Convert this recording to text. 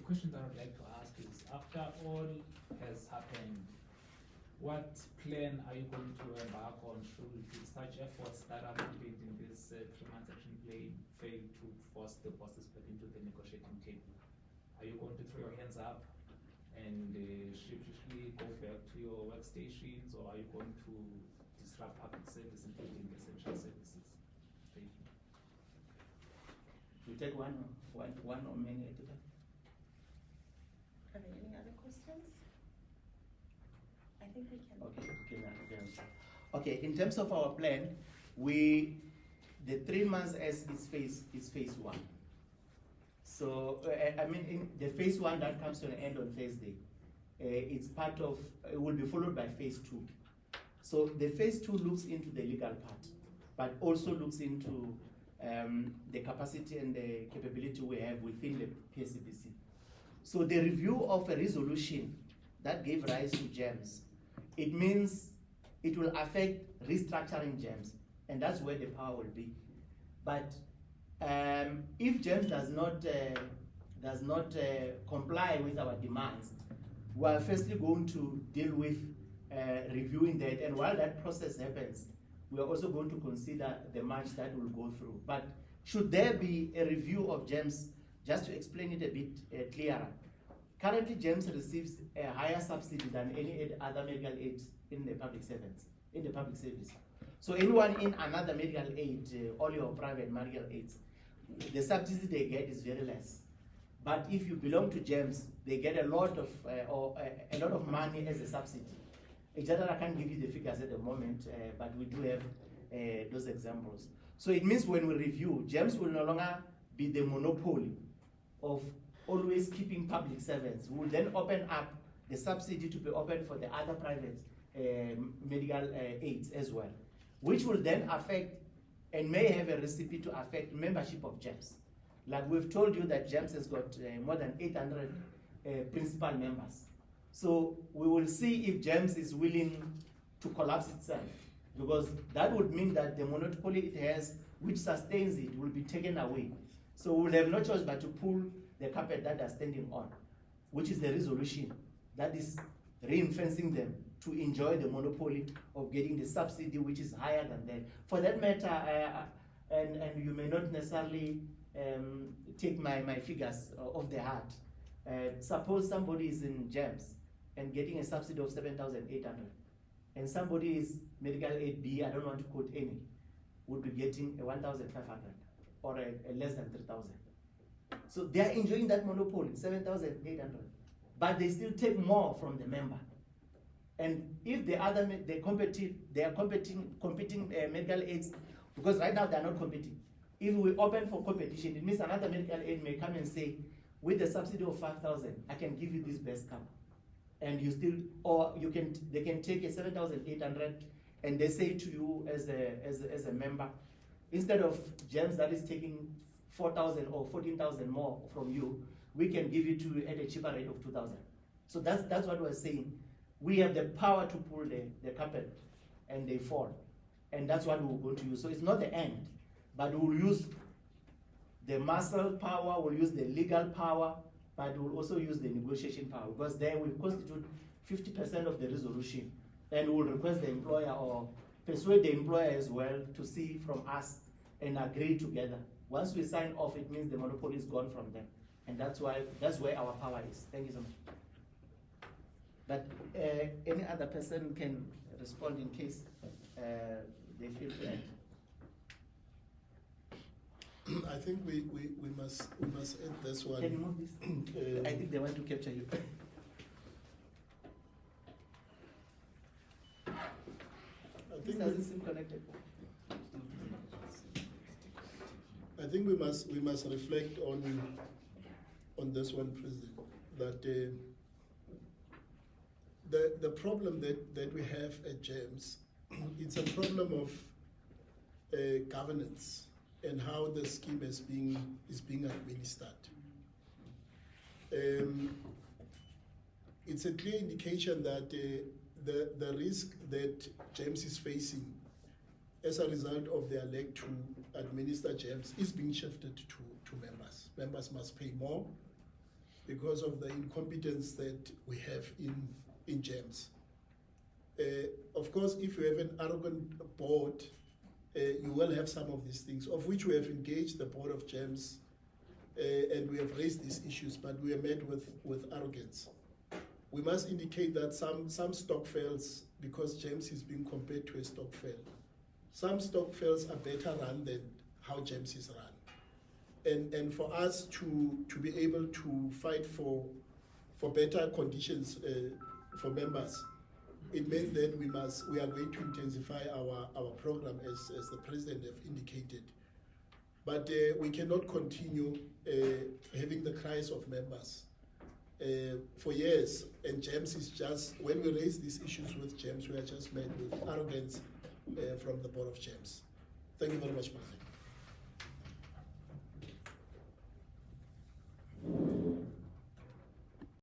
question that I'd like to ask is, after all has happened, what plan are you going to embark on should such efforts that are contained in this 3-month action plan fail to force the bosses back into the negotiating table? Are you going to throw your hands up and sheepishly go back to your workstations, or are you going to disrupt public service, including essential services? Thank you. We take one or many at a time. Are there any other questions? I think we can. Okay, in terms of our plan, the 3 months as is phase 1. So, I mean, in the phase 1 that comes to an end on Thursday, it's part of, it will be followed by phase 2. So the phase 2 looks into the legal part, but also looks into the capacity and the capability we have within the PSCBC. So the review of a resolution that gave rise to GEMS, it means it will affect restructuring GEMS, and that's where the power will be. But if GEMS does not comply with our demands, we are firstly going to deal with reviewing that, and while that process happens, we are also going to consider the march that will go through. But should there be a review of GEMS, just to explain it a bit clearer, currently GEMS receives a higher subsidy than any other medical aid in the public service. So anyone in another medical aid, all your private medical aids, the subsidy they get is very less. But if you belong to GEMS, they get a lot of money as a subsidy. It's just that I can't give you the figures at the moment, but we do have those examples. So it means when we review, GEMS will no longer be the monopoly of always keeping public servants. We will then open up the subsidy to be open for the other private medical aids as well, which will then affect and may have a recipe to affect membership of GEMS. Like we've told you that GEMS has got more than 800 principal members. So we will see if GEMS is willing to collapse itself, because that would mean that the monopoly it has, which sustains it, will be taken away. So we will have no choice but to pull the carpet that they're standing on, which is the resolution that is reinforcing them to enjoy the monopoly of getting the subsidy, which is higher than that. For that matter, and you may not necessarily take my figures off the heart. Suppose somebody is in GEMS and getting a subsidy of 7,800, and somebody is medical aid B, I don't want to quote any, would be getting a 1,500 or a less than 3,000. So they are enjoying that monopoly, 7,800, but they still take more from the member. And if the other they are competing medical aids, because right now they are not competing. If we open for competition, it means another medical aid may come and say, with the subsidy of 5,000, I can give you this best cover, and you still, or they can take a 7,800, and they say to you as a member, instead of GEMS that is taking 4,000 or 14,000 more from you, we can give you to at a cheaper rate of 2,000. So that's what we're saying. We have the power to pull the carpet, and they fall, and that's what we're going to use. So it's not the end, but we'll use the muscle power, we'll use the legal power, but we'll also use the negotiation power, because there we constitute 50% of the resolution, and we'll request the employer or persuade the employer as well to see from us and agree together. Once we sign off, it means the monopoly is gone from them, and that's where our power is. Thank you so much. But any other person can respond in case they feel bad. I think we must end this one. Can you move this? I think they want to capture you. This doesn't seem connected. I think we must reflect on this one, President, that the problem that we have at GEMS, it's a problem of governance and how the scheme is being administered. It's a clear indication that the risk that GEMS is facing as a result of their lack to administer GEMS is being shifted to members. Members must pay more because because of the incompetence that we have in GEMS. Of course, if you have an arrogant board, you will have some of these things, of which we have engaged the board of GEMS, and we have raised these issues, but we are met with arrogance. We must indicate that some stock fails because GEMS is being compared to a stock fail. Some stock fails are better run than how GEMS is run. And for us to be able to fight for better conditions for members, it means that we are going to intensify our program as the President have indicated. But we cannot continue having the cries of members for years, and GEMS is just, when we raise these issues with GEMS, we are just met with arrogance from the board of GEMS. Thank you very much, President.